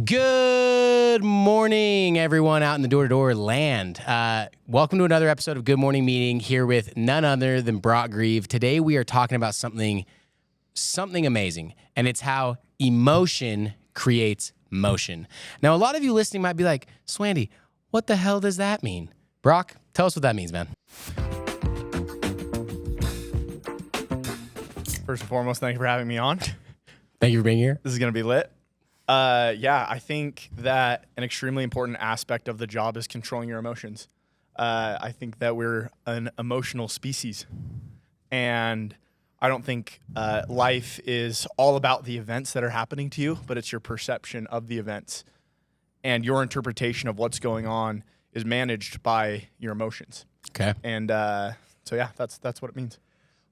Good morning, everyone out in the door-to-door land. Welcome to another episode of Good Morning Meeting here with none other than Brock Grieve. Today we are talking about something amazing, and it's how emotion creates motion. Now, a lot of you listening might be like, Swandy, what the hell does that mean? Brock, tell us what that means, man. First and foremost, thank you for having me on. Thank you for being here. This is going to be lit. I think that an extremely important aspect of the job is controlling your emotions. I think that we're an emotional species, and I don't think life is all about the events that are happening to you, but it's your perception of the events, and your interpretation of what's going on is managed by your emotions. Okay. And that's what it means.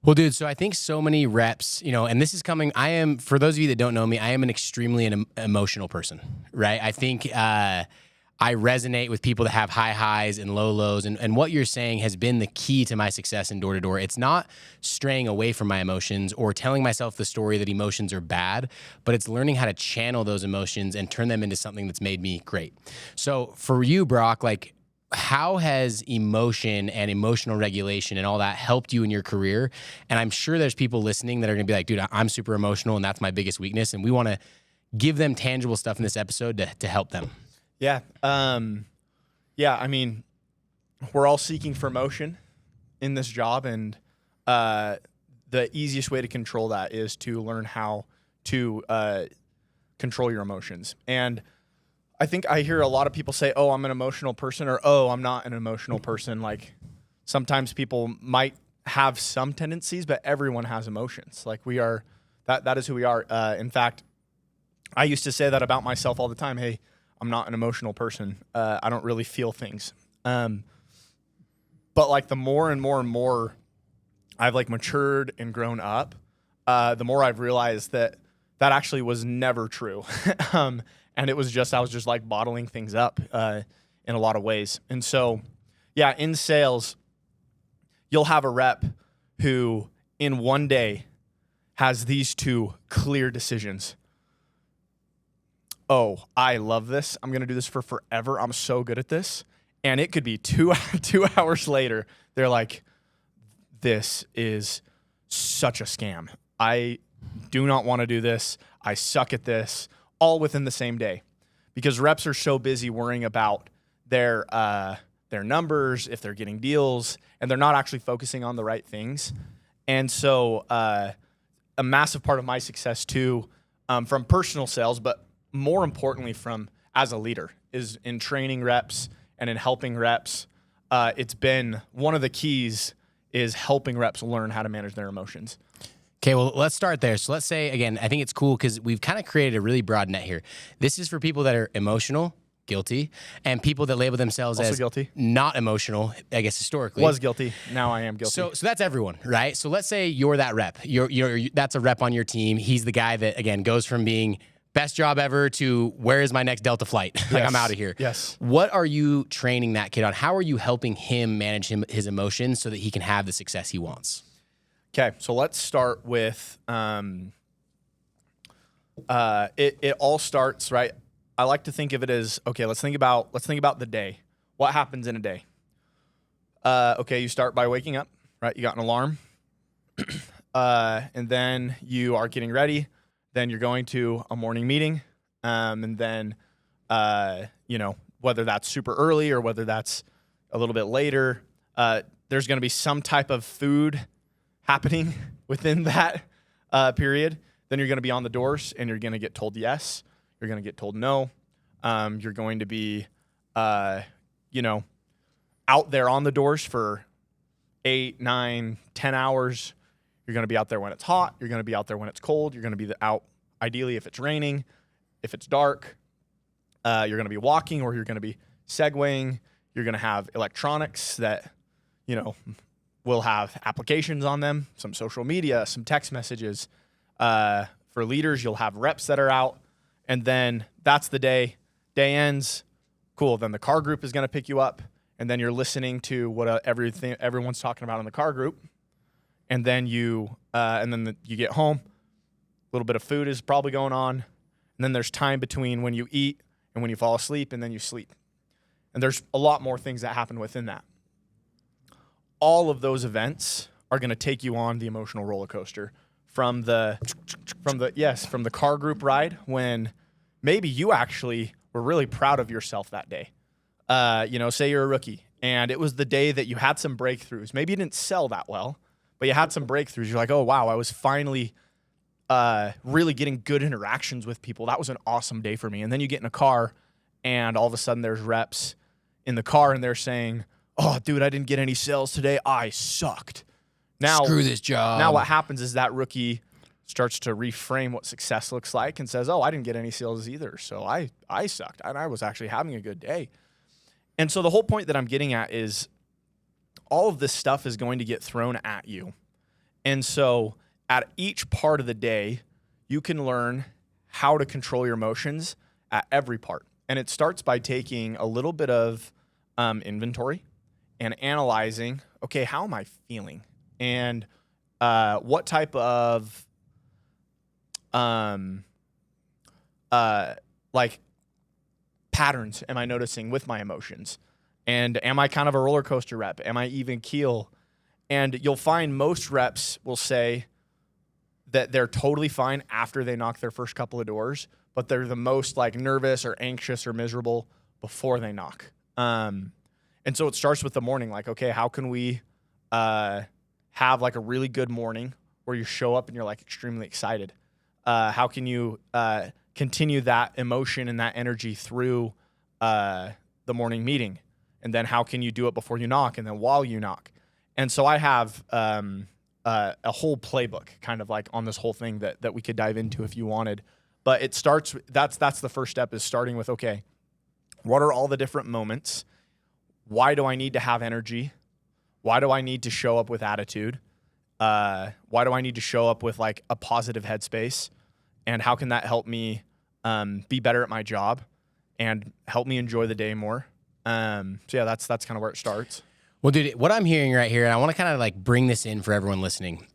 Well, dude, so I think so many reps, and this is coming, for those of you that don't know me, I am an extremely emotional person, right? I think I resonate with people that have high highs and low lows, and what you're saying has been the key to my success in door-to-door. It's not straying away from my emotions or telling myself the story that emotions are bad, but it's learning how to channel those emotions and turn them into something that's made me great. So for you, Brock, how has emotion and emotional regulation and all that helped you in your career? And I'm sure there's people listening that are going to be like, dude, I'm super emotional and that's my biggest weakness. And we want to give them tangible stuff in this episode to help them. Yeah. I mean, we're all seeking for motion in this job. And the easiest way to control that is to learn how to control your emotions. And I think I hear a lot of people say, oh, I'm an emotional person, or, oh, I'm not an emotional person. Like, sometimes people might have some tendencies, but everyone has emotions. Like, we are, that is who we are. In fact, I used to say that about myself all the time. Hey, I'm not an emotional person. I don't really feel things. But the more and more and more I've matured and grown up, the more I've realized that actually was never true. And it was just, I was just bottling things up in a lot of ways. And so, yeah, in sales, you'll have a rep who in one day has these two clear decisions. Oh, I love this. I'm going to do this for forever. I'm so good at this. And it could be 2 hours later, they're like, this is such a scam. I do not want to do this. I suck at this. All within the same day, because reps are so busy worrying about their numbers, if they're getting deals, and they're not actually focusing on the right things. And so a massive part of my success too, from personal sales, but more importantly from as a leader, is in training reps and in helping reps. It's been one of the keys is helping reps learn how to manage their emotions. Okay, well, let's start there. So let's say, again, I think it's cool because we've kind of created a really broad net here. This is for people that are emotional, guilty, and people that label themselves also as guilty, not emotional, I guess historically. Was guilty, now I am guilty. So that's everyone, right? So let's say you're that rep. That's a rep on your team. He's the guy that, again, goes from being best job ever to where is my next Delta flight? Yes. I'm out of here. Yes. What are you training that kid on? How are you helping him manage his emotions so that he can have the success he wants? Okay, so let's start with it all starts, right? I like to think of it as, okay, let's think about the day. What happens in a day? Okay, you start by waking up, right? You got an alarm. And then you are getting ready. Then you're going to a morning meeting. And then whether that's super early or whether that's a little bit later, there's going to be some type of food happening within that period. Then you're going to be on the doors and you're going to get told yes. You're going to get told no. You're going to be, out there on the doors for 8, 9, 10 hours. You're going to be out there when it's hot. You're going to be out there when it's cold. You're going to be out, ideally, if it's raining, if it's dark. You're going to be walking or you're going to be segwaying. You're going to have electronics that, will have applications on them, some social media, some text messages. For leaders, you'll have reps that are out, and then that's the day. Day ends, cool. Then the car group is going to pick you up, and then you're listening to what everyone's talking about in the car group, and then you get home. A little bit of food is probably going on, And then there's time between when you eat and when you fall asleep, and then you sleep. And there's a lot more things that happen within that. All of those events are going to take you on the emotional roller coaster from the car group ride, when maybe you actually were really proud of yourself that day. Say you're a rookie and it was the day that you had some breakthroughs. Maybe you didn't sell that well, but you had some breakthroughs. You're like, oh, wow, I was finally really getting good interactions with people. That was an awesome day for me. And then you get in a car and all of a sudden there's reps in the car and they're saying, oh, dude, I didn't get any sales today. I sucked. Now, Screw this job. Now what happens is that rookie starts to reframe what success looks like and says, oh, I didn't get any sales either, so I sucked, and I was actually having a good day. And so the whole point that I'm getting at is all of this stuff is going to get thrown at you. And so at each part of the day, you can learn how to control your emotions at every part. And it starts by taking a little bit of inventory and analyzing, okay, how am I feeling? And what type of patterns am I noticing with my emotions? And am I kind of a roller coaster rep? Am I even keel? And you'll find most reps will say that they're totally fine after they knock their first couple of doors, but they're the most like nervous or anxious or miserable before they knock. And so it starts with the morning. Like, okay, how can we have like a really good morning where you show up and you're like extremely excited? How can you continue that emotion and that energy through the morning meeting? And then how can you do it before you knock and then while you knock? And so I have a whole playbook kind of like on this whole thing that we could dive into if you wanted. But it starts, that's the first step, is starting with, okay, what are all the different moments? Why do I need to have energy? Why do I need to show up with attitude? Why do I need to show up with like a positive headspace? And how can that help me be better at my job and help me enjoy the day more? So yeah, that's kind of where it starts. Well, dude, what I'm hearing right here, and I want to kind of like bring this in for everyone listening.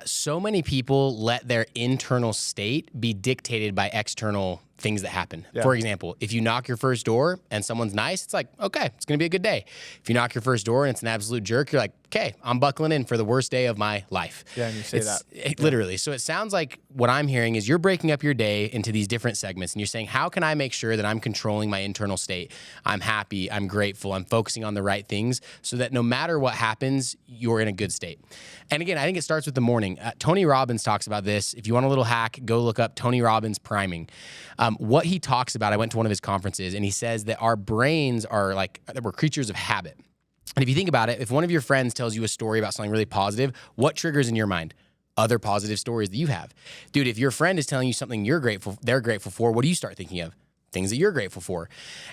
So many people let their internal state be dictated by external things that happen. Yeah. For example, if you knock your first door and someone's nice, it's like, okay, it's going to be a good day. If you knock your first door and it's an absolute jerk, you're like, okay, I'm buckling in for the worst day of my life. Yeah, and you say that. Literally. So it sounds like what I'm hearing is you're breaking up your day into these different segments, and you're saying, how can I make sure that I'm controlling my internal state? I'm happy, I'm grateful, I'm focusing on the right things so that no matter what happens, you're in a good state. And again, I think it starts with the morning. Tony Robbins talks about this. If you want a little hack, go look up Tony Robbins priming. What he talks about, I went to one of his conferences, and he says that our brains are like, we're creatures of habit. And if you think about it, if one of your friends tells you a story about something really positive, what triggers in your mind? Other positive stories that you have. Dude, if your friend is telling you something they're grateful for, what do you start thinking of? Things that you're grateful for.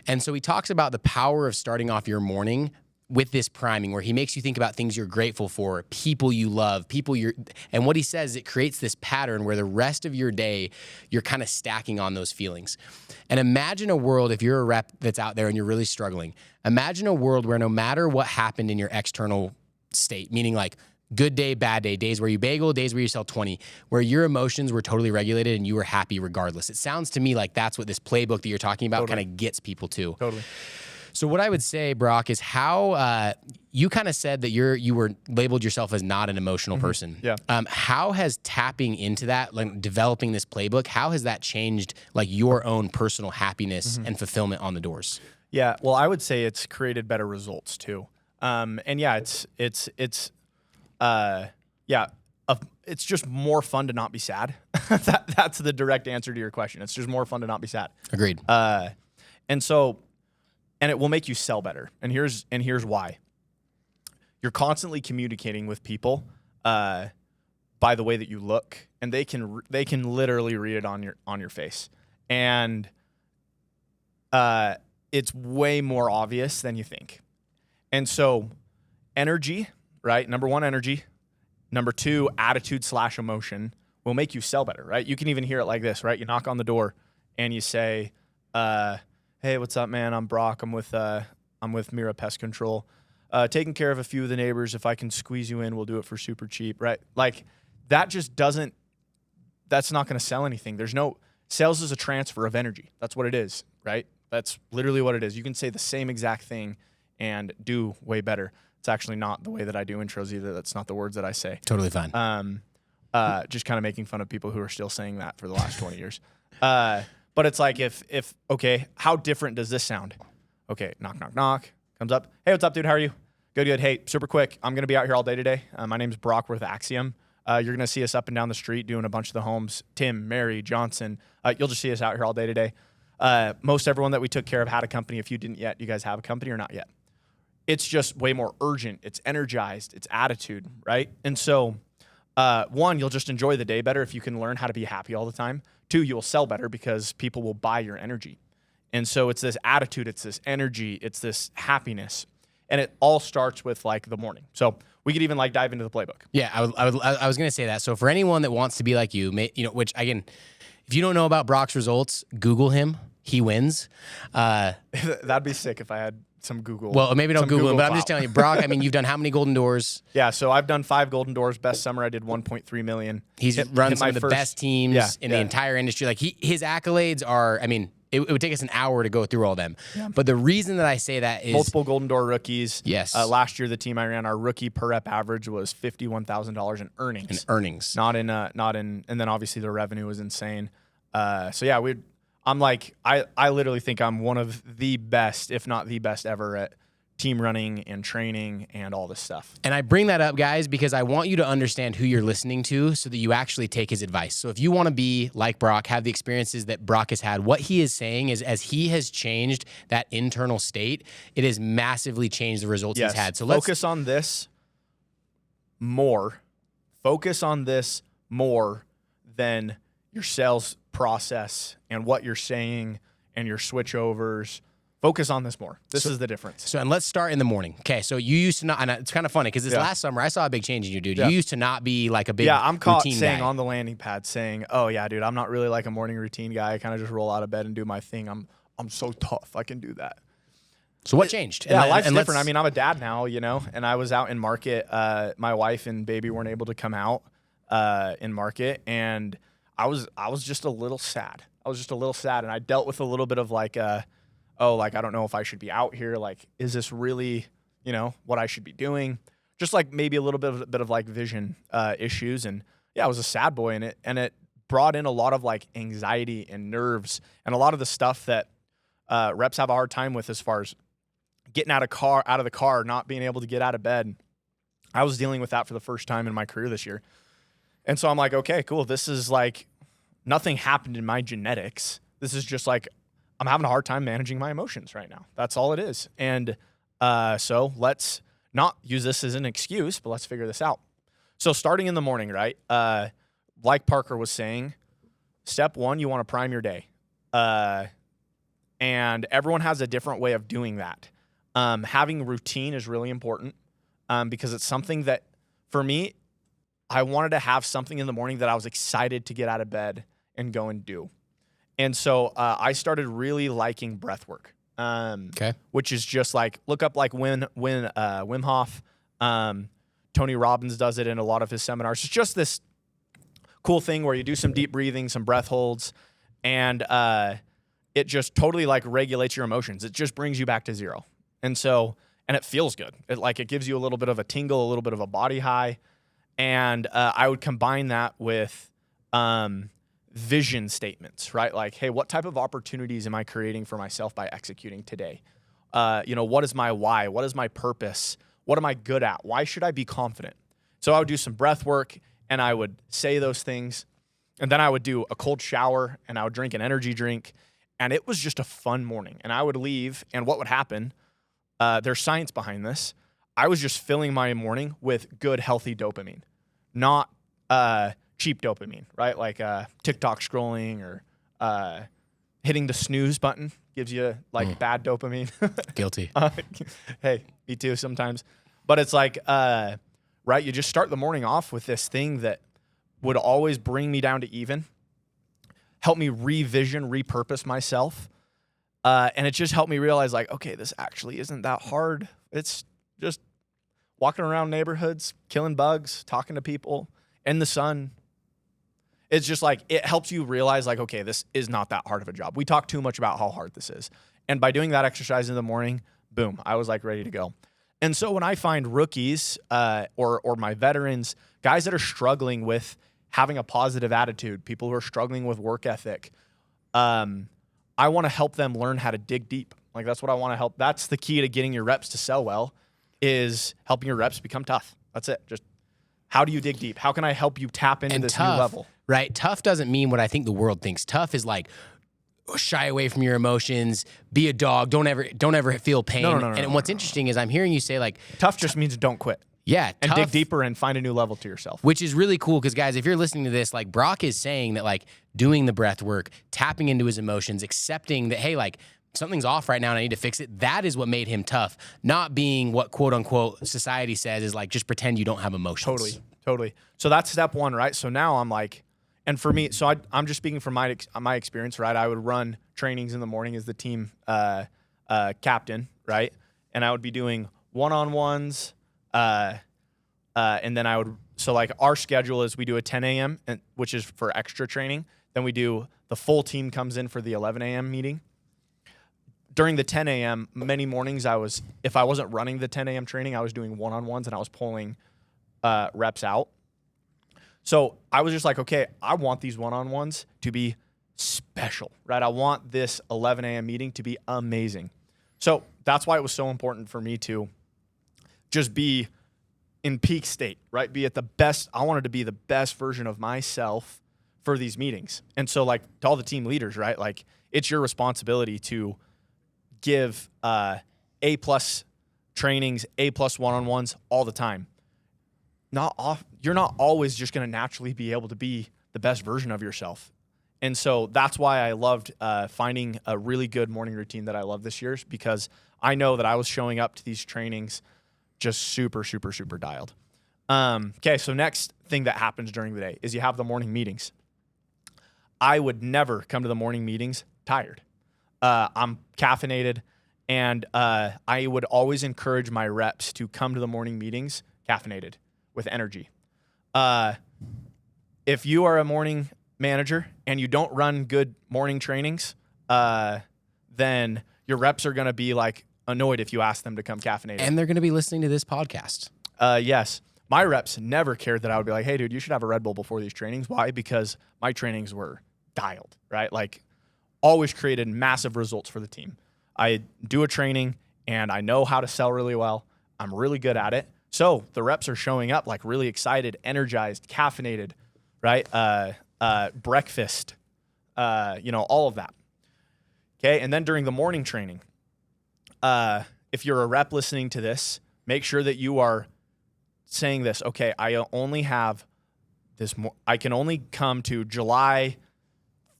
And so he talks about the power of starting off your morning with this priming, where he makes you think about things you're grateful for, people you love, and what he says, it creates this pattern where the rest of your day, you're kind of stacking on those feelings. And imagine a world, if you're a rep that's out there and you're really struggling, imagine a world where no matter what happened in your external state, meaning like good day, bad day, days where you bagel, days where you sell 20, where your emotions were totally regulated and you were happy regardless. It sounds to me like that's what this playbook that you're talking about kind of gets people to. Totally. So what I would say, Brock, is how you kind of said that you were labeled yourself as not an emotional person. Yeah. How has tapping into that, like developing this playbook, how has that changed like your own personal happiness and fulfillment on the doors? Yeah. Well, I would say it's created better results too. And yeah, it's just more fun to not be sad. That's the direct answer to your question. It's just more fun to not be sad. Agreed. And it will make you sell better. And here's why. You're constantly communicating with people by the way that you look, and they can literally read it on your face. And it's way more obvious than you think. And so energy, right? Number one, energy. Number two, attitude/emotion will make you sell better, right? You can even hear it like this, right? You knock on the door and you say, hey, what's up, man? I'm Brock. I'm with Mira Pest Control. Taking care of a few of the neighbors. If I can squeeze you in, we'll do it for super cheap, right? Like that just doesn't. That's not going to sell anything. Sales is a transfer of energy. That's what it is, right? That's literally what it is. You can say the same exact thing and do way better. It's actually not the way that I do intros either. That's not the words that I say. Totally fine. Just kind of making fun of people who are still saying that for the last 20 years. But it's like okay, how different does this sound? Okay, knock, knock, knock. Comes up. Hey, what's up, dude? How are you? Good, good. Hey, super quick. I'm going to be out here all day today. My name's Brock with Axiom. You're going to see us up and down the street doing a bunch of the homes. Tim, Mary, Johnson. You'll just see us out here all day today. Most everyone that we took care of had a company. If you didn't yet, you guys have a company or not yet? It's just way more urgent. It's energized. It's attitude, right? And so, one, you'll just enjoy the day better if you can learn how to be happy all the time. Two, you'll sell better because people will buy your energy. And so it's this attitude, it's this energy, it's this happipness. And it all starts with like the morning. So we could even like dive into the playbook. Yeah, I was going to say that. So for anyone that wants to be like you, which again, if you don't know about Brock's results, Google him. He wins. That'd be sick if I had some Google. Well, maybe don't Google him, but I'm just clout. telling you, Brock, I mean, you've done how many golden doors? Yeah, so I've done 5 golden doors. Best summer I did 1.3 million. He's run some of the best teams in the entire industry. Like his accolades are, I mean, it would take us an hour to go through all of them. Yeah. But the reason that I say that is multiple golden door rookies. Yes. Last year, the team I ran, our rookie per rep average was $51,000 in earnings. Not in, and then obviously the revenue was insane. So yeah, I literally think I'm one of the best, if not the best ever at team running and training and all this stuff. And I bring that up, guys, because I want you to understand who you're listening to so that you actually take his advice. So if you want to be like Brock, have the experiences that Brock has had, what he is saying is as he has changed that internal state, it has massively changed the results he's had. So let's focus on this more. Focus on this more than your sales process and what you're saying and your switchovers. Focus on this more. This is the difference. So, and let's start in the morning. Okay, so you used to not, and it's kind of funny because this last summer I saw a big change in you, dude. You used to not be like a big I'm caught routine saying guy. on the landing pad saying, "Oh yeah, dude, I'm not really like a morning routine guy. I kind of just roll out of bed and do my thing. I'm so tough. I can do that." So what changed? Yeah, life's different. I mean, I'm a dad now, and I was out in market. My wife and baby weren't able to come out in market, and I was just a little sad. And I dealt with a little bit of like I don't know if I should be out here. Like, is this really, what I should be doing? Just like maybe a little bit of like vision issues. And yeah, I was a sad boy in it. And it brought in a lot of like anxiety and nerves and a lot of the stuff that reps have a hard time with as far as getting out of the car, not being able to get out of bed. I was dealing with that for the first time in my career this year. And so I'm like, okay, cool. This is like nothing happened in my genetics. This is just like, I'm having a hard time managing my emotions right now. That's all it is. And so let's not use this as an excuse, but let's figure this out. So starting in the morning, right? Like Parker was saying, step one, you want to prime your day. And everyone has a different way of doing that. Having routine is really important because it's something that, for me, I wanted to have something in the morning that I was excited to get out of bed and go and do. And so I started really liking breath work, which is just like, look up like Wim Hof. Tony Robbins does it in a lot of his seminars. It's just this cool thing where you do some deep breathing, some breath holds, and it just totally like regulates your emotions. It just brings you back to zero. And it feels good. It gives you a little bit of a tingle, a little bit of a body high. And I would combine that with vision statements, right? Like, hey, what type of opportunities am I creating for myself by executing today? What is my why? What is my purpose? What am I good at? Why should I be confident? So I would do some breath work and I would say those things. And then I would do a cold shower and I would drink an energy drink. And it was just a fun morning. And I would leave, and what would happen, there's science behind this. I was just filling my morning with good, healthy dopamine, not cheap dopamine, right? Like TikTok scrolling or hitting the snooze button gives you like bad dopamine. Guilty. Hey, me too sometimes. But it's like, right, you just start the morning off with this thing that would always bring me down to even, help me repurpose myself. And it just helped me realize like, okay, this actually isn't that hard. It's just walking around neighborhoods, killing bugs, talking to people in the sun. It's just like, it helps you realize like, okay, this is not that hard of a job. We talk too much about how hard this is. And by doing that exercise in the morning, boom, I was like ready to go. And so when I find rookies or my veterans, guys that are struggling with having a positive attitude, people who are struggling with work ethic, I want to help them learn how to dig deep. Like, that's what I want to help. That's the key to getting your reps to sell well, is helping your reps become tough. That's it. Just how do you dig deep? How can I help you tap into this tough, new level? Right? Tough doesn't mean what I think the world thinks. Tough is like, shy away from your emotions, be a dog, don't ever feel pain. And what's interesting is I'm hearing you say like, tough just means don't quit. Yeah. And tough, dig deeper and find a new level to yourself. Which is really cool because, guys, if you're listening to this, like Brock is saying that like doing the breath work, tapping into his emotions, accepting that, hey, like something's off right now and I need to fix it. That is what made him tough, not being what quote unquote society says is like, just pretend you don't have emotions. Totally. So that's step one, right? So now I'm like, and for me, so I'm just speaking from my experience, right? I would run trainings in the morning as the team captain, right? And I would be doing one-on-ones, and then I would, so like our schedule is we do a 10 a.m., which is for extra training. Then we do, the full team comes in for the 11 a.m. meeting. During the 10 a.m., many mornings if I wasn't running the 10 a.m. training, I was doing one-on-ones and I was pulling reps out. So I was just like, okay, I want these one-on-ones to be special, right? I want this 11 a.m. meeting to be amazing. So that's why it was so important for me to just be in peak state, right? Be at the best. I wanted to be the best version of myself for these meetings. And so like to all the team leaders, right? Like it's your responsibility to give A+ trainings, A+ one-on-ones all the time. You're not always just going to naturally be able to be the best version of yourself. And so that's why I loved finding a really good morning routine that I love this year, because I know that I was showing up to these trainings just super, super, super dialed. Okay, so next thing that happens during the day is you have the morning meetings. I would never come to the morning meetings tired. I'm caffeinated, and I would always encourage my reps to come to the morning meetings caffeinated with energy. If you are a morning manager and you don't run good morning trainings, then your reps are going to be like annoyed if you ask them to come caffeinated. And they're going to be listening to this podcast. Yes. My reps never cared that I would be like, hey, dude, you should have a Red Bull before these trainings. Why? Because my trainings were dialed, right? Like always created massive results for the team. I do a training and I know how to sell really well. I'm really good at it. So the reps are showing up like really excited, energized, caffeinated, right? Breakfast, all of that. Okay. And then during the morning training, if you're a rep listening to this, make sure that you are saying this. Okay, I only have this. I can only come to July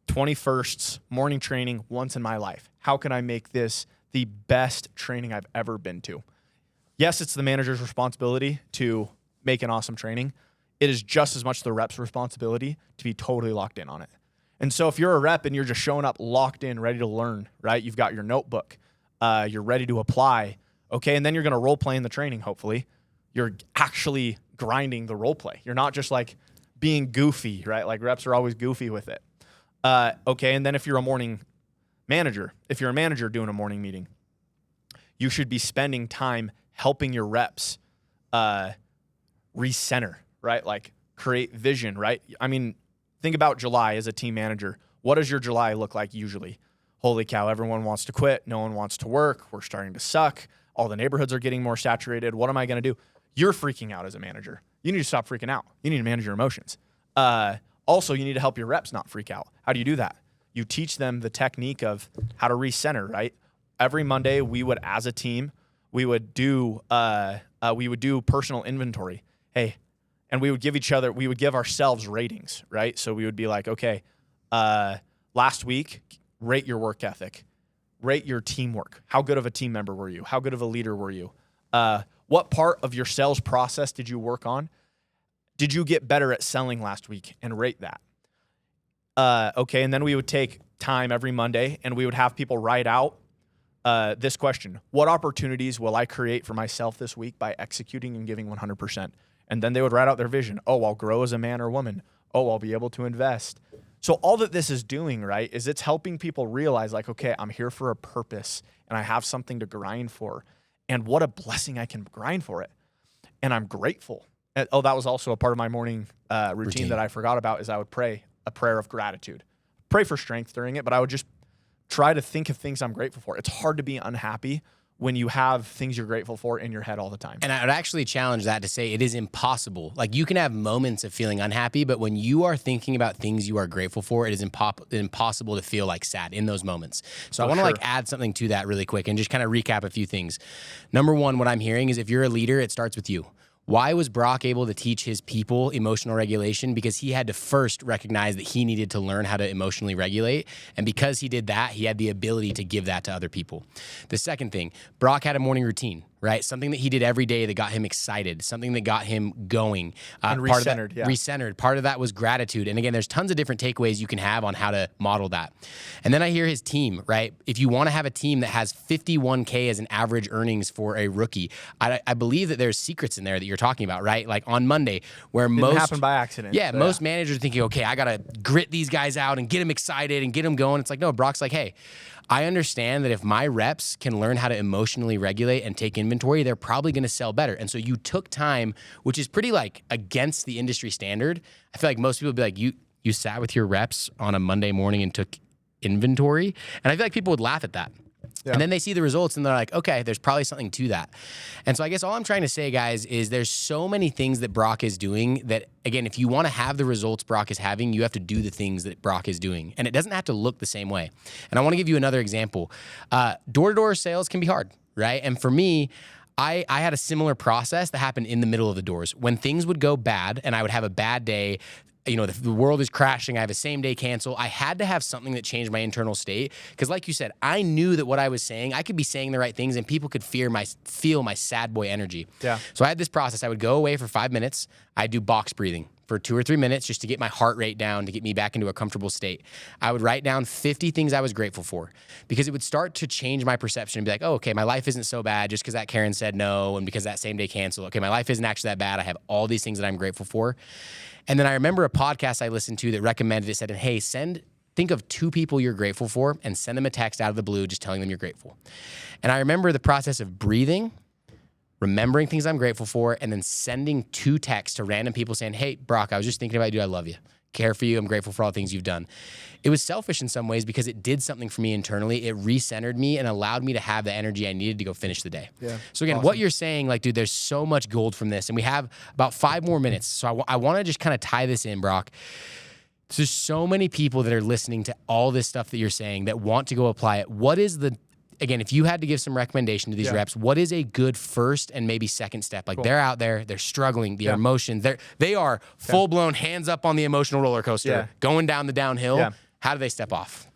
21st's morning training once in my life. How can I make this the best training I've ever been to? Yes, it's the manager's responsibility to make an awesome training. It is just as much the rep's responsibility to be totally locked in on it. And so if you're a rep and you're just showing up locked in, ready to learn, right? You've got your notebook. You're ready to apply. Okay, and then you're going to role play in the training, hopefully. You're actually grinding the role play. You're not just like being goofy, right? Like reps are always goofy with it. Okay, and then if you're a morning manager, if you're a manager doing a morning meeting, you should be spending time helping your reps recenter, right? Like create vision, right? I mean, think about July as a team manager. What does your July look like usually? Holy cow, everyone wants to quit. No one wants to work. We're starting to suck. All the neighborhoods are getting more saturated. What am I going to do? You're freaking out as a manager. You need to stop freaking out. You need to manage your emotions. Also, you need to help your reps not freak out. How do you do that? You teach them the technique of how to recenter, right? Every Monday, we would, as a team, we would do personal inventory. Hey, and we would give ourselves ratings, right? So we would be like, okay, last week, rate your work ethic, rate your teamwork. How good of a team member were you? How good of a leader were you? What part of your sales process did you work on? Did you get better at selling last week? And rate that. Okay, and then we would take time every Monday and we would have people write out this question. What opportunities will I create for myself this week by executing and giving 100%? And then they would write out their vision. Oh, I'll grow as a man or woman. Oh, I'll be able to invest. So all that this is doing, right, is it's helping people realize like, okay, I'm here for a purpose and I have something to grind for. And what a blessing I can grind for it. And I'm grateful. And, that was also a part of my morning routine that I forgot about is I would pray a prayer of gratitude. Pray for strength during it, but I would just try to think of things I'm grateful for. It's hard to be unhappy when you have things you're grateful for in your head all the time. And I would actually challenge that to say it is impossible. Like you can have moments of feeling unhappy, but when you are thinking about things you are grateful for, it is impossible to feel like sad in those moments. So I want to like add something to that really quick and just kind of recap a few things. Number one, what I'm hearing is if you're a leader, it starts with you. Why was Brock able to teach his people emotional regulation? Because he had to first recognize that he needed to learn how to emotionally regulate. And because he did that, he had the ability to give that to other people. The second thing, Brock had a morning routine, right? Something that he did every day that got him excited, something that got him going. And recentered, Recentered. Part of that was gratitude. And again, there's tons of different takeaways you can have on how to model that. And then I hear his team, right? If you want to have a team that has 51K as an average earnings for a rookie, I believe that there's secrets in there that you're talking about, right? Like on Monday, where Didn't happen by accident. Yeah, most managers are thinking, okay, I got to grit these guys out and get them excited and get them going. It's like, no, Brock's like, hey, I understand that if my reps can learn how to emotionally regulate and take inventory, they're probably going to sell better. And so you took time, which is pretty like against the industry standard. I feel like most people would be like, you sat with your reps on a Monday morning and took inventory. And I feel like people would laugh at that. Yeah. And then they see the results and they're like, okay, there's probably something to that. And so I guess all I'm trying to say, guys, is there's so many things that Brock is doing that, again, if you want to have the results Brock is having, you have to do the things that Brock is doing. And it doesn't have to look the same way. And I want to give you another example. Door-to-door sales can be hard, right? And for me, I had a similar process that happened in the middle of the doors. When things would go bad and I would have a bad day, you know, the world is crashing, I have a same day cancel, I had to have something that changed my internal state. Because like you said, I knew that what I was saying, I could be saying the right things and people could feel my sad boy energy. Yeah. So I had this process. I would go away for 5 minutes. I'd do box breathing for 2 or 3 minutes just to get my heart rate down, to get me back into a comfortable state. I would write down 50 things I was grateful for because it would start to change my perception and be like, oh, okay, my life isn't so bad just because that Karen said no and because that same day canceled. Okay, my life isn't actually that bad. I have all these things that I'm grateful for. And then I remember a podcast I listened to that recommended it, said, hey, think of 2 people you're grateful for and send them a text out of the blue just telling them you're grateful. And I remember the process of breathing, remembering things I'm grateful for, and then sending 2 texts to random people saying, hey, Brock, I was just thinking about you. I love you. Care for you. I'm grateful for all the things you've done. It was selfish in some ways because it did something for me internally. It recentered me and allowed me to have the energy I needed to go finish the day. Yeah. So again, what you're saying, like, dude, there's so much gold from this. And we have about 5 more minutes. So I want to just kind of tie this in, Brock. There's so many people that are listening to all this stuff that you're saying that want to go apply it. What is again, if you had to give some recommendation to these reps, what is a good first and maybe second step? Like they're out there, they're struggling, the emotions, they are full-blown hands up on the emotional roller coaster, going down the downhill. Yeah. How do they step off?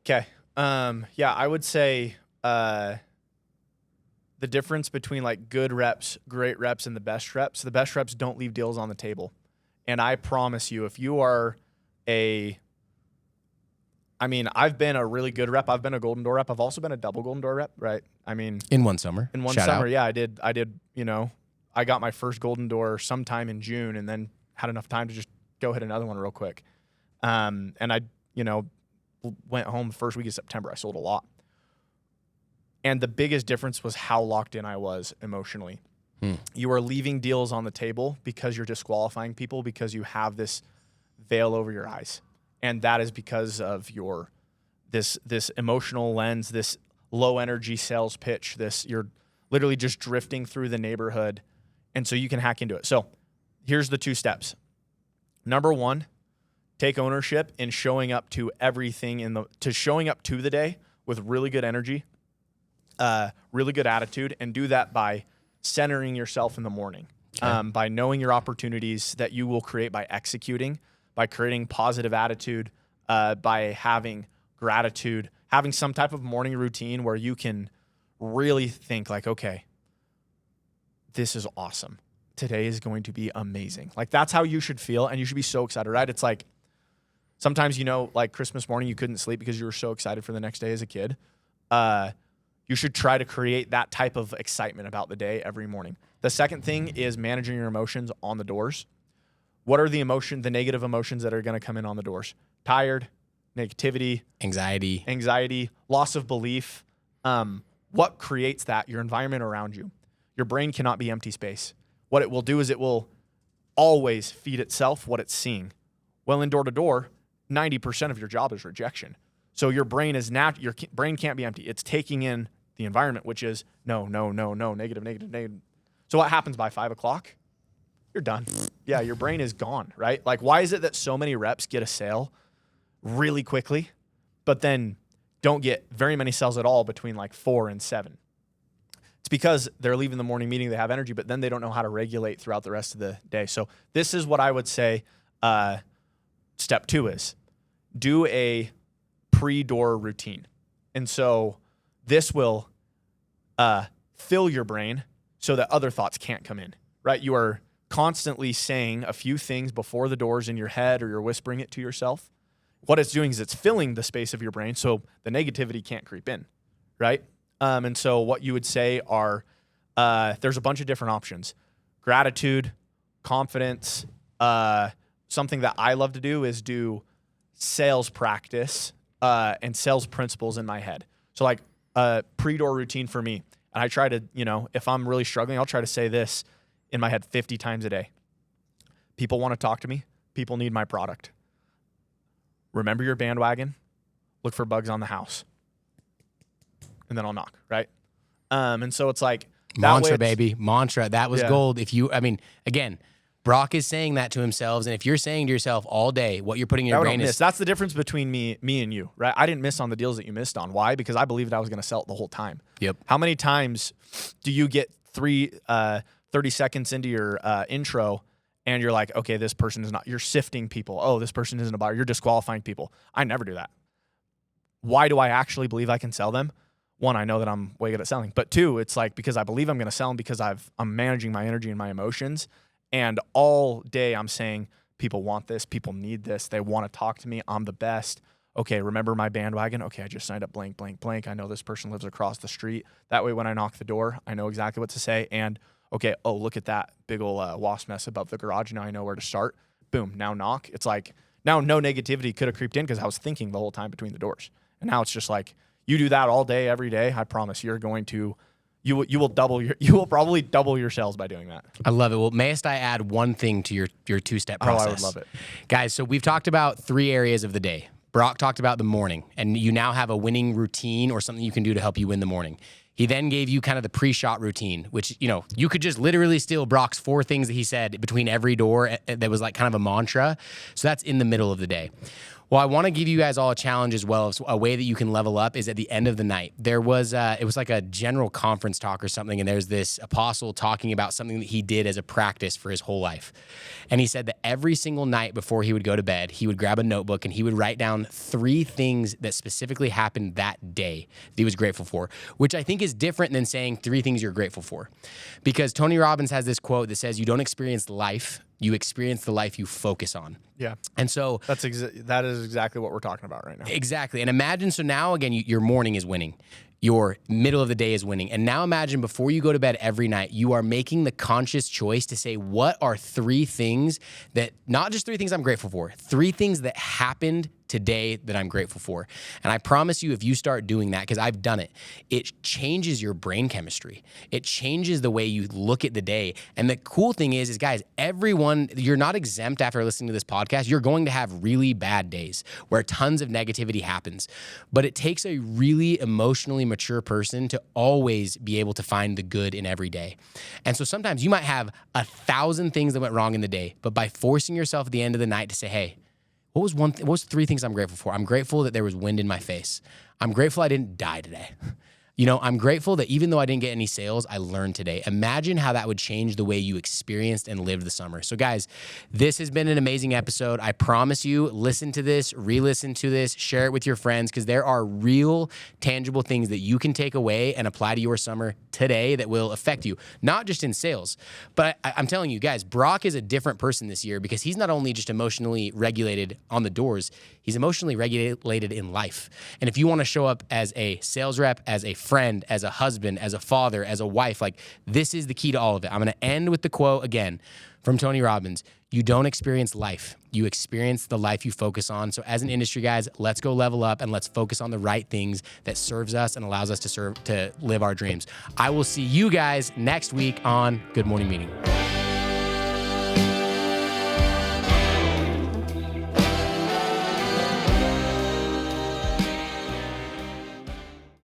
Okay. I would say the difference between like good reps, great reps, and the best reps don't leave deals on the table. And I promise you, if you are I've been a really good rep. I've been a Golden Door rep. I've also been a double Golden Door rep, right? I mean, in one summer. Shout out. Yeah, I did. You know, I got my first Golden Door sometime in June, and then had enough time to just go hit another one real quick. And I, went home the first week of September. I sold a lot, and the biggest difference was how locked in I was emotionally. You are leaving deals on the table because you're disqualifying people because you have this veil over your eyes. And that is because of your this emotional lens, this low energy sales pitch, you're literally just drifting through the neighborhood. And so you can hack into it. So here's the 2 steps. Number 1, take ownership in showing up to everything showing up to the day with really good energy, really good attitude, and do that by centering yourself in the morning, by knowing your opportunities that you will create by executing, by creating positive attitude, by having gratitude, having some type of morning routine where you can really think like, okay, this is awesome. Today is going to be amazing. Like that's how you should feel. And you should be so excited, right? It's like sometimes, like Christmas morning, you couldn't sleep because you were so excited for the next day as a kid. You should try to create that type of excitement about the day every morning. The second thing is managing your emotions on the doors. What are the negative emotions that are going to come in on the doors? Tired, negativity, anxiety, loss of belief. What creates that? Your environment around you. Your brain cannot be empty space. What it will do is it will always feed itself what it's seeing. Well, in door to door, 90% of your job is rejection. So your brain your brain can't be empty. It's taking in the environment, which is no, negative. So what happens by 5 o'clock? You're done. Yeah, your brain is gone, right? Like, why is it that so many reps get a sale really quickly, but then don't get very many sales at all between like 4 and 7? It's because they're leaving the morning meeting, they have energy, but then they don't know how to regulate throughout the rest of the day. So this is what I would say step 2 is. Do a pre-door routine. And so this will fill your brain so that other thoughts can't come in, right? You are constantly saying a few things before the doors in your head, or you're whispering it to yourself. What it's doing is it's filling the space of your brain so the negativity can't creep in, right? And so what you would say are, there's a bunch of different options. Gratitude, confidence. Something that I love to do is do sales practice and sales principles in my head. So like a pre-door routine for me. And I try to, if I'm really struggling, I'll try to say this in my head 50 times a day. People want to talk to me. People need my product. Remember your bandwagon. Look for bugs on the house. And then I'll knock, right? And so it's like mantra, baby, mantra. That was gold. Again, Brock is saying that to himself, and if you're saying to yourself all day what you're putting in your brain is that's the difference between me and you, right? I didn't miss on the deals that you missed on. Why? Because I believed I was going to sell it the whole time. Yep. How many times do you get 30 seconds into your intro and you're like, okay, this person is not, you're sifting people. Oh, this person isn't a buyer. You're disqualifying people. I never do that. Why do I actually believe I can sell them? One, I know that I'm way good at selling. But 2, it's like because I believe I'm going to sell them because I'm managing my energy and my emotions. And all day I'm saying, people want this. People need this. They want to talk to me. I'm the best. Okay, remember my bandwagon? Okay, I just signed up blank, blank, blank. I know this person lives across the street. That way when I knock the door, I know exactly what to say. And okay, oh, look at that big old wasp nest above the garage. Now I know where to start. Boom, now knock. It's like now no negativity could have creeped in because I was thinking the whole time between the doors. And now it's just like, you do that all day, every day. I promise you're going to, you will probably double your sales by doing that. I love it. Well, mayest I add one thing to your 2-step process? Oh, I would love it. Guys, so we've talked about 3 areas of the day. Brock talked about the morning, and you now have a winning routine or something you can do to help you win the morning. He then gave you kind of the pre-shot routine, which, you could just literally steal Brock's 4 things that he said between every door that was like kind of a mantra. So that's in the middle of the day. Well, I want to give you guys all a challenge as well. A way that you can level up is at the end of the night. There was, it was like a general conference talk or something, and there's this apostle talking about something that he did as a practice for his whole life. And he said that every single night before he would go to bed, he would grab a notebook and he would write down 3 things that specifically happened that day that he was grateful for, which I think is different than saying 3 things you're grateful for. Because Tony Robbins has this quote that says, you don't experience life, you experience the life you focus on. Yeah. And so that is exactly what we're talking about right now. Exactly. And imagine, so now again, your morning is winning. Your middle of the day is winning. And now imagine before you go to bed every night, you are making the conscious choice to say, what are 3 things that, not just 3 things I'm grateful for, 3 things that happened today that I'm grateful for. And I promise you, if you start doing that, because I've done it, it changes your brain chemistry. It changes the way you look at the day. And the cool thing is guys, everyone, you're not exempt after listening to this podcast. You're going to have really bad days where tons of negativity happens. But it takes a really emotionally mature person to always be able to find the good in every day. And so sometimes you might have 1,000 things that went wrong in the day, but by forcing yourself at the end of the night to say, hey, what was 3 things I'm grateful for? I'm grateful that there was wind in my face. I'm grateful I didn't die today. I'm grateful that even though I didn't get any sales, I learned today. Imagine how that would change the way you experienced and lived the summer. So guys, this has been an amazing episode. I promise you, listen to this, re-listen to this, share it with your friends, because there are real, tangible things that you can take away and apply to your summer today that will affect you, not just in sales. But I'm telling you guys, Brock is a different person this year because he's not only just emotionally regulated on the doors, he's emotionally regulated in life. And if you want to show up as a sales rep, as a friend, as a husband, as a father, as a wife. Like, this is the key to all of it. I'm going to end with the quote again from Tony Robbins. You don't experience life. You experience the life you focus on. So as an industry, guys, let's go level up and let's focus on the right things that serves us and allows us to live our dreams. I will see you guys next week on Good Morning Meeting.